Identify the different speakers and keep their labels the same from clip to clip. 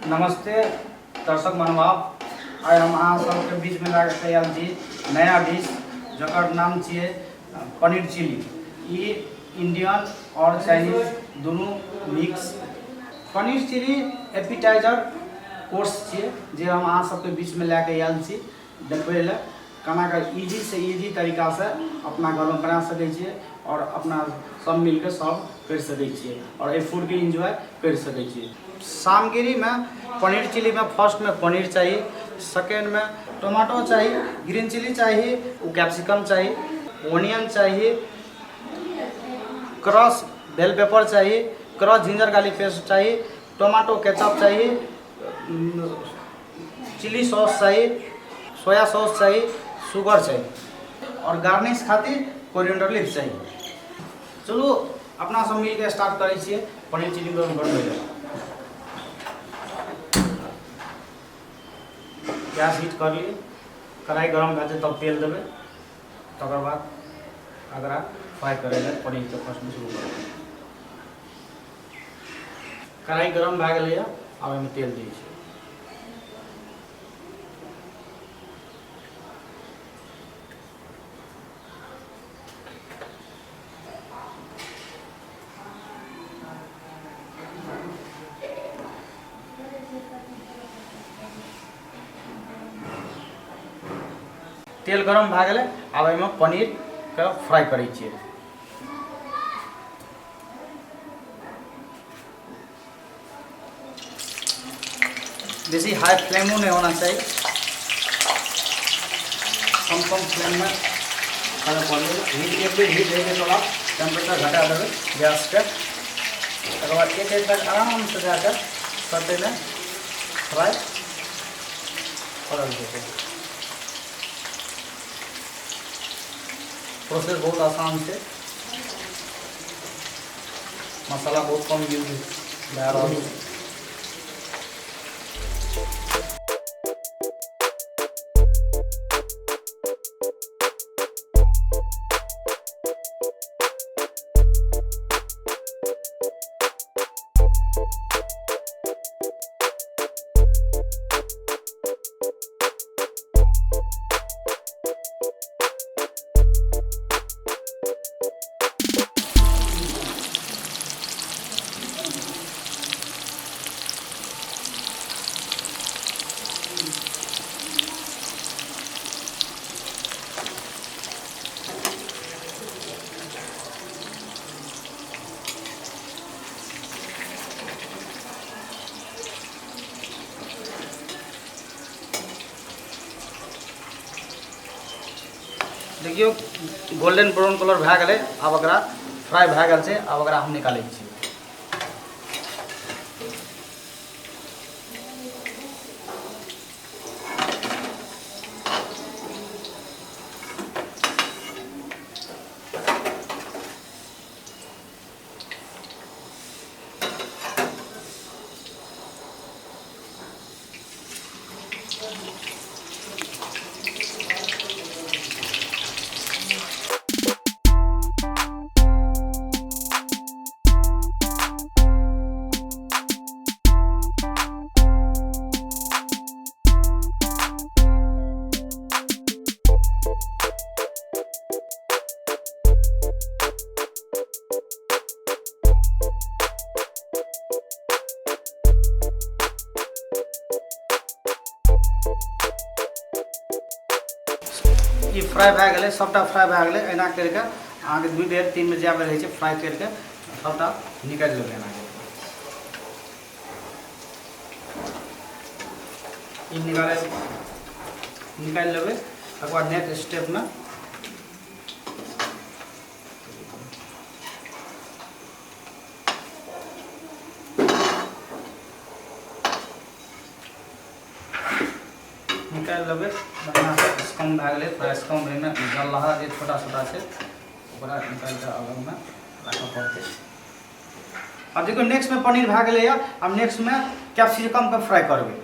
Speaker 1: नमस्ते दर्शक मनवाब। आइ हम अहाँ सबके बीच में लाके तैयार छी नया डिश जकर नाम छिए पनीर चिली। ये इंडियन और चाइनीज दोनों mix paneer chilli appetiser course छिए जे हम अहाँ सबके बीच में लाके आयल छी देखबै ले केना के इजी से इजी तरीका से अपना घर में बना सकै छिए और अपना सब मिलकर सब कर सकै छिए और ये फूड के एंजॉय कर सकै छिए। सामग्री में पनीर चिली में फर्स्ट में पनीर चाहिए, सेकेंड में टमाटो चाहिए, ग्रीन चिली चाहिए, कैप्सिकम चाहिए, ओनियन चाहिए, क्रश बेल पेपर चाहिए, क्रश जिंजर गार्लिक पेस्ट चाहिए, टमाटो केचप चाहिए, चिली सॉस चाहिए, सोया सॉस चाहिए, शुगर चाहिए और गार्निश खातिर कोरिएंडर लीफ चाहिए। चलो अपना सब मिल के स्टार्ट करै छियै पनीर चिली बनबै ले। गैस हीट कर लिए, कढ़ाई गरम भए जाए तब तेल देवे, तकर बाद अगरा फ्राई करे ले पनीर के फर्स्ट में शुरू कर। कढ़ाई गरम भए गेलै आब एहिमे तेल दै छियै। तेल गरम भए गेलै आब एहिमे पनीर के फ्राई करै छियै। बेसी हाई फ्लेमो नहीं होना चाहिए, कम फ्लेम में करे पड़े। हीट एक बेर हीट होके थोड़ा टेम्परेचर घटा देवे गैस के, तकर बाद एक तक आराम से जाकर करते में फ्राई करल जेतै। प्रोसेस बहुत आसान है, मसाला बहुत कम यूज भए रहल है। देखियो गोल्डन ब्राउन कलर भए गेलै, आब एकरा फ्राई भए गेल छै, आब एकरा हम निकालै छी। ये फ्राई भए गेलै, सबटा फ्राई भए गेलै। एना करके अहाँके 2 बेर 3 बेर जाए रहै छै फ्राई करके सबटा निकालि लेबै। एना ई निकालि लेबै। तकर बाद नेक्स्ट स्टेप में निकालि लेबै बढ़िया से। स्कम भए गेलै, थोड़ा स्कम एहिमे जल रहा जे छोटा छोटा छै ओकरा निकालि कऽ अलग में राखऽ पड़तै। अब देखियो नेक्स्ट में पनीर भए गेलै। अब नेक्स्ट में कैप्सिकम के फ्राई करबै।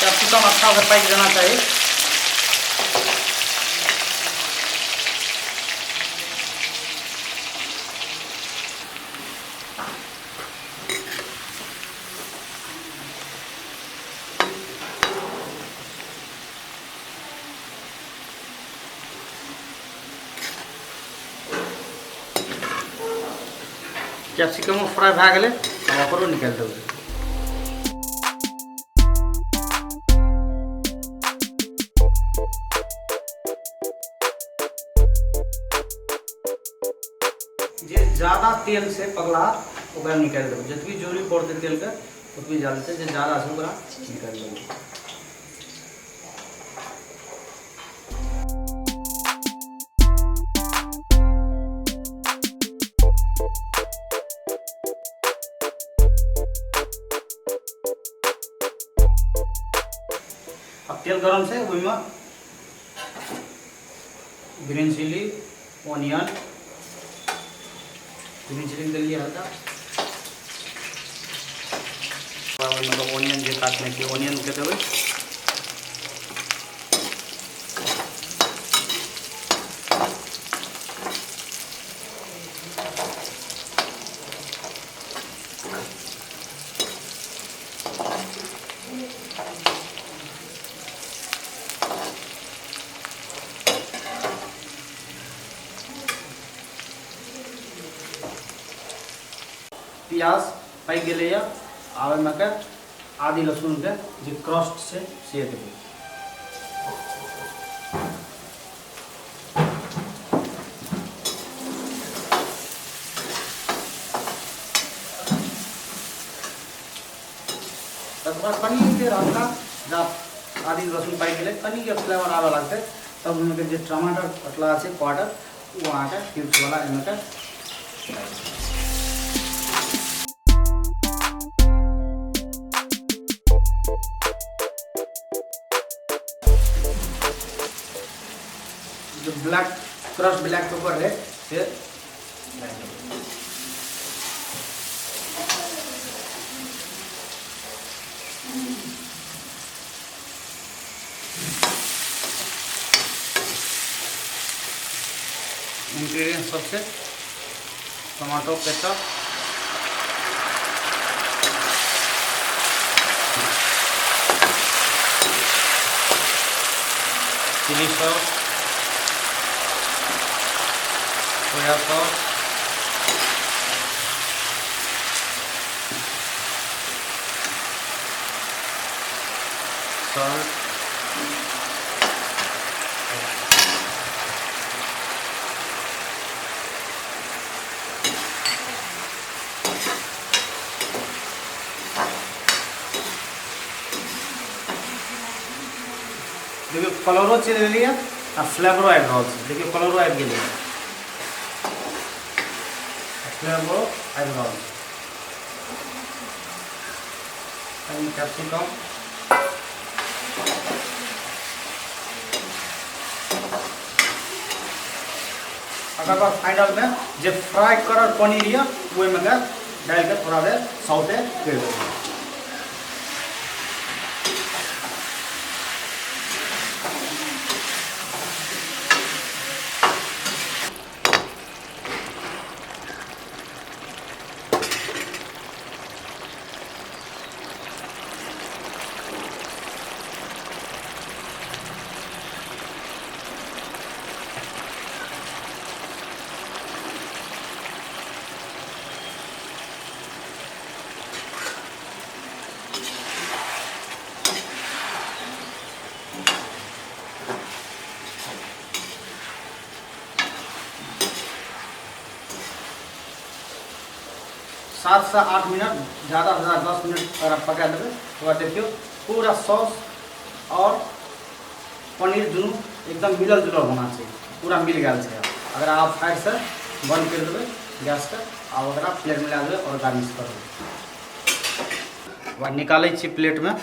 Speaker 1: कैप्सिकम अच्छा से पक जाना चाहिए। कैप्सिकमो फ्राई भए गेलै, अब ओकरो निकालि देबै। जे ज़्यादा तेल से पकला ओकरा निकालि देबै, जितनी जरूरी पड़तै तेल के उतनी ज्यादा से, जे ज़्यादा से ओकरा निकालि देबै। अब तेल गरम से ओहिमे green chilli, onion, green chilli देलिए हल्का, मतलब ऑनियन जे काटने के ऑनियन के देबै। प्याज पक गए, आब में के आदि लहसुन के जे क्रस्ट से देबै। तब कनी देर हल्का जब आदि लहसुन पक गए, कनी के फ्लेवर आवे लगते, तब ओहिमे के जे टमाटर कटला है पाउडर वो अहाँके क्यूब्स वाला एहिमे के जो ब्लैक क्रश ब्लैक पेपर है से इंग्रेडिएंट सबसे tomato, ketchup, chilli sauce, soya sauce, salt, देखिए कलरो चेंज भेलै आ फ्लेवरो आबि रहल छै। देखिए कलरो आबि गेलै, फ्लेवरो आबि रहल छै। ऑनियन कैप्सिकम, अगर बाद फाइनल में जे फ्राई करल पनीर है ओहिमे के डालि के थोड़ा देर सौटे कर देबै। सात से आठ मिनट, ज़्यादा से ज़्यादा 10 मिनट अगर आप पका देवे तो देखियो पूरा सॉस और पनीर दोनों एकदम मिलल जुलल होना चाहिए, पूरा मिल गया है। अगर आप साइड से बंद कर देवे गैस के, आप ओकरा प्लेट में ला देवे और गार्निश कर देवे। निकालै छी प्लेट में।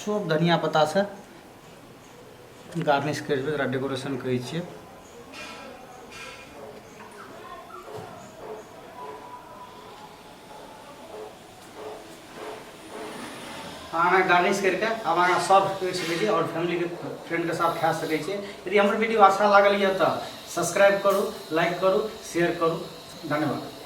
Speaker 1: चोप धनिया पत्ता से गार्निश कर डेकोरेशन करै छियै। अहाँ गार्निश करके अब अहाँ सर्व कर सकै छी और फैमिली के फ्रेंड के साथ खा सकै छी। यदि हमर वीडियो अच्छा लागल है तो सब्सक्राइब करू, लाइक करू, शेयर करू। धन्यवाद।